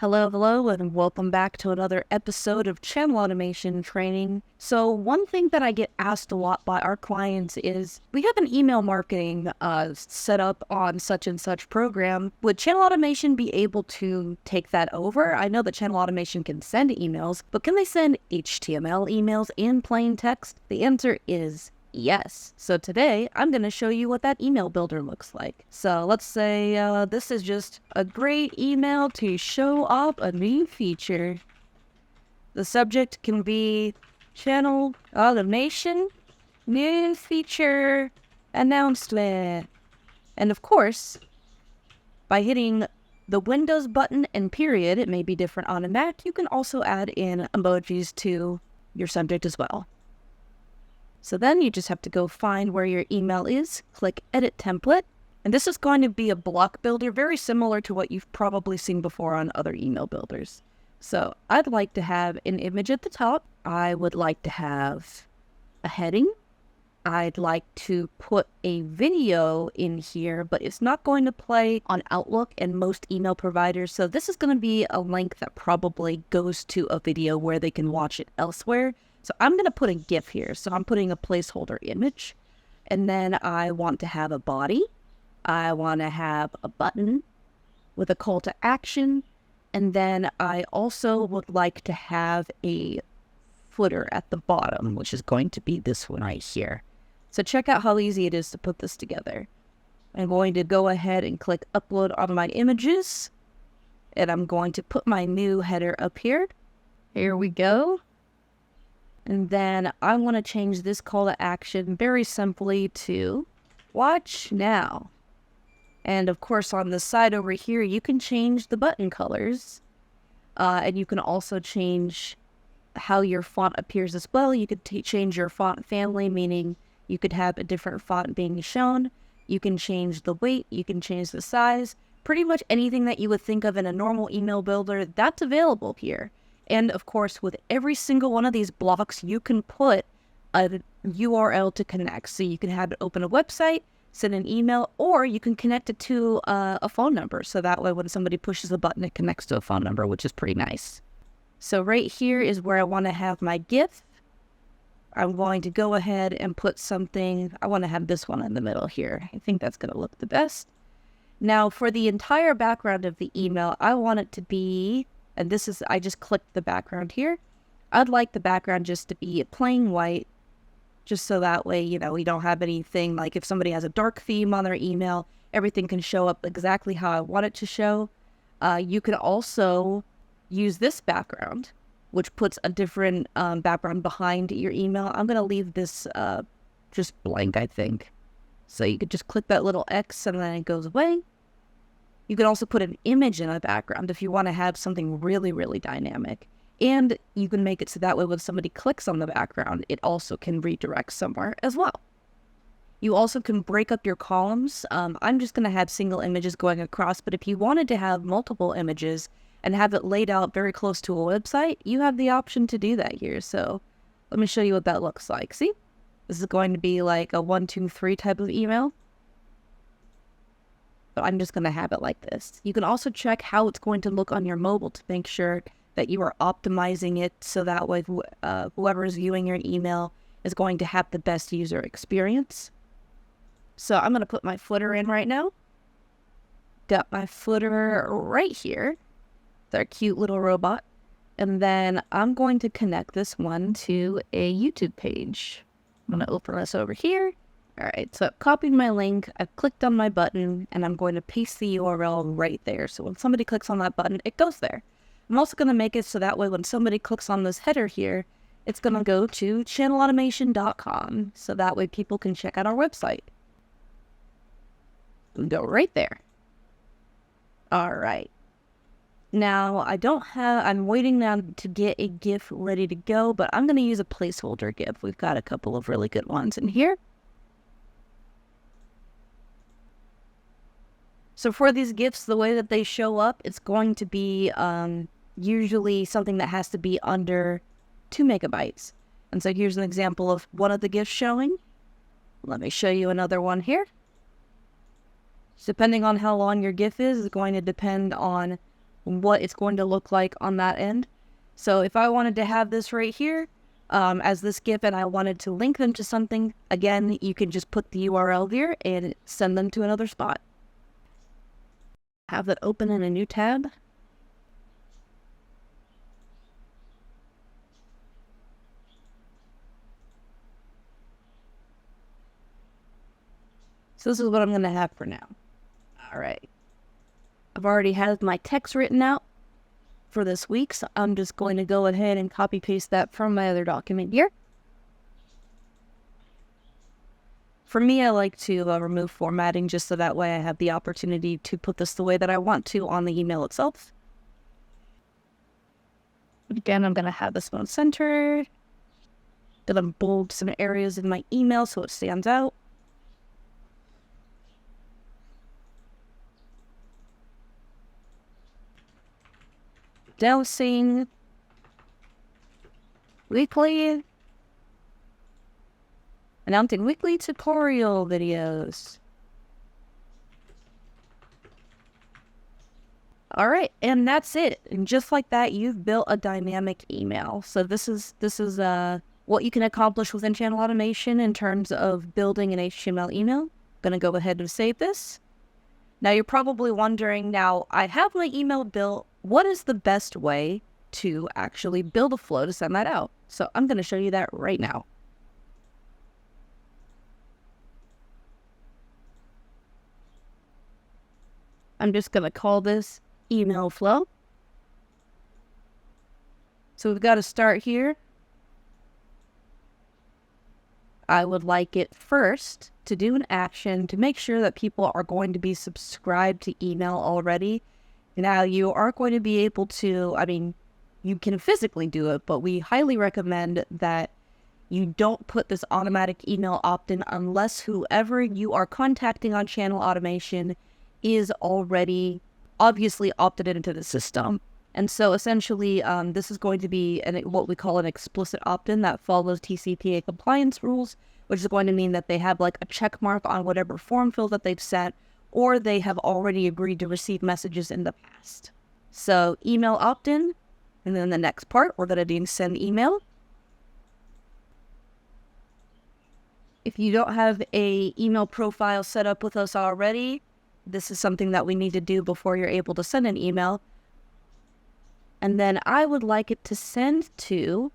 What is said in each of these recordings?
Hello, and welcome back to another episode of channel automation training. So one thing that I get asked a lot by our clients is, we have an email marketing set up on such and such program. Would channel automation be able to take that over? I know that channel automation can send emails, but can they send HTML emails and plain text? The answer is yes. So today, I'm going to show you what that email builder looks like. So let's say this is just a great email to show off a new feature. The subject can be channel automation, new feature announcement. And of course, by hitting the Windows button and period, it may be different on a Mac, you can also add in emojis to your subject as well. So then you just have to go find where your email is, click Edit Template, and this is going to be a block builder very similar to what you've probably seen before on other email builders. So I'd like to have an image at the top. I would like to have a heading. I'd like to put a video in here, but it's not going to play on Outlook and most email providers. So this is going to be a link that probably goes to a video where they can watch it elsewhere. So I'm going to put a GIF here. So I'm putting a placeholder image. And then I want to have a body. I want to have a button with a call to action. And then I also would like to have a footer at the bottom, which is going to be this one right here. So check out how easy it is to put this together. I'm going to go ahead and click upload on my images. And I'm going to put my new header up here. Here we go. And then I want to change this call to action very simply to watch now. And of course, on the side over here, you can change the button colors. And you can also change how your font appears as well. You could change your font family, meaning you could have a different font being shown. You can change the weight. You can change the size. Pretty much anything that you would think of in a normal email builder, that's available here. And of course, with every single one of these blocks, you can put a URL to connect. So you can have it open a website, send an email, or you can connect it to a phone number. So that way, when somebody pushes a button, it connects to a phone number, which is pretty nice. So right here is where I want to have my GIF. I'm going to go ahead and put something. I want to have this one in the middle here. I think that's going to look the best. Now, for the entire background of the email, I want it to be... And this is, I just clicked the background here. I'd like the background just to be plain white, just so that way, you know, we don't have anything like if somebody has a dark theme on their email, everything can show up exactly how I want it to show. You can also use this background, which puts a different background behind your email. I'm going to leave this just blank, I think. So you could just click that little X and then it goes away. You can also put an image in the background if you want to have something really, really dynamic. And you can make it so that way when somebody clicks on the background, it also can redirect somewhere as well. You also can break up your columns. I'm just going to have single images going across, but if you wanted to have multiple images and have it laid out very close to a website, you have the option to do that here. So let me show you what that looks like. See, this is going to be like a 1, 2, 3 type of email. But I'm just going to have it like this. You can also check how it's going to look on your mobile to make sure that you are optimizing it so that way whoever is viewing your email is going to have the best user experience. So I'm going to put my footer in right now. Got my footer right here. It's our cute little robot. And then I'm going to connect this one to a YouTube page. I'm going to open this over here. All right, so I've copied my link, I've clicked on my button, and I'm going to paste the URL right there. So when somebody clicks on that button, it goes there. I'm also going to make it so that way when somebody clicks on this header here, it's going to go to channelautomation.com. So that way people can check out our website. And go right there. All right. Now, I'm waiting now to get a GIF ready to go, but I'm going to use a placeholder GIF. We've got a couple of really good ones in here. So for these GIFs, the way that they show up, it's going to be usually something that has to be under 2 megabytes. And so here's an example of one of the GIFs showing. Let me show you another one here. Depending on how long your GIF is going to depend on what it's going to look like on that end. So if I wanted to have this right here as this GIF and I wanted to link them to something, again, you can just put the URL here and send them to another spot. Have that open in a new tab. So this is what I'm going to have for now. All right. I've already had my text written out for this week, so I'm just going to go ahead and copy paste that from my other document here. For me, I like to remove formatting just so that way I have the opportunity to put this the way that I want to on the email itself. Again, I'm going to have this one centered. Going to bold some areas in my email so it stands out. Dosing weekly, announcing weekly tutorial videos. All right, and that's it. And just like that, you've built a dynamic email. So this is what you can accomplish within Channel Automation in terms of building an HTML email. Gonna go ahead and save this. Now you're probably wondering, now I have my email built. What is the best way to actually build a flow to send that out? So I'm going to show you that right now. I'm just going to call this email flow. So we've got to start here. I would like it first to do an action to make sure that people are going to be subscribed to email already. Now, you are going to be able to, you can physically do it, but we highly recommend that you don't put this automatic email opt-in unless whoever you are contacting on Channel Automation is already obviously opted into the system. And so essentially, this is going to be what we call an explicit opt-in that follows TCPA compliance rules, which is going to mean that they have like a check mark on whatever form fill that they've set, or they have already agreed to receive messages in the past. So email opt-in, and then the next part, we're going to do send email. If you don't have a email profile set up with us already, this is something that we need to do before you're able to send an email. And then I would like it to send to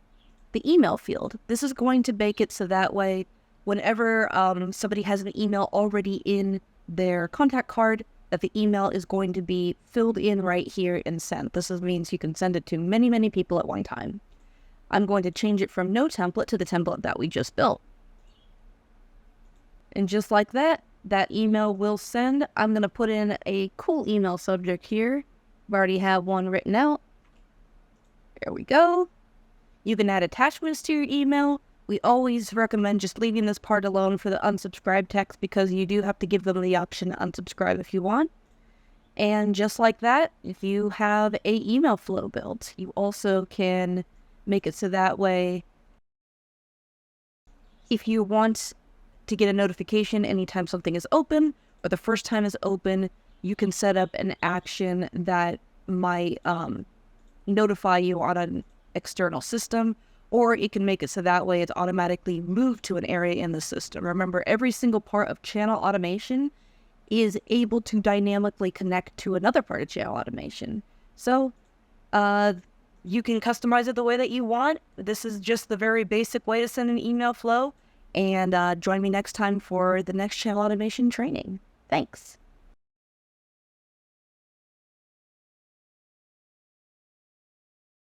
the email field. This is going to make it so that way, whenever somebody has an email already in their contact card, that the email is going to be filled in right here and sent. This means you can send it to many, many people at one time. I'm going to change it from no template to the template that we just built. And just like that, that email will send. I'm going to put in a cool email subject here. I already have one written out. There we go. You can add attachments to your email. We always recommend just leaving this part alone for the unsubscribe text because you do have to give them the option to unsubscribe if you want. And just like that, if you have a email flow built, you also can make it so that way if you want to get a notification anytime something is open or the first time is open, you can set up an action that might notify you on an external system, or it can make it so that way it's automatically moved to an area in the system. Remember, every single part of Channel Automation is able to dynamically connect to another part of Channel Automation. So you can customize it the way that you want. This is just the very basic way to send an email flow. And join me next time for the next Channel Automation training. Thanks.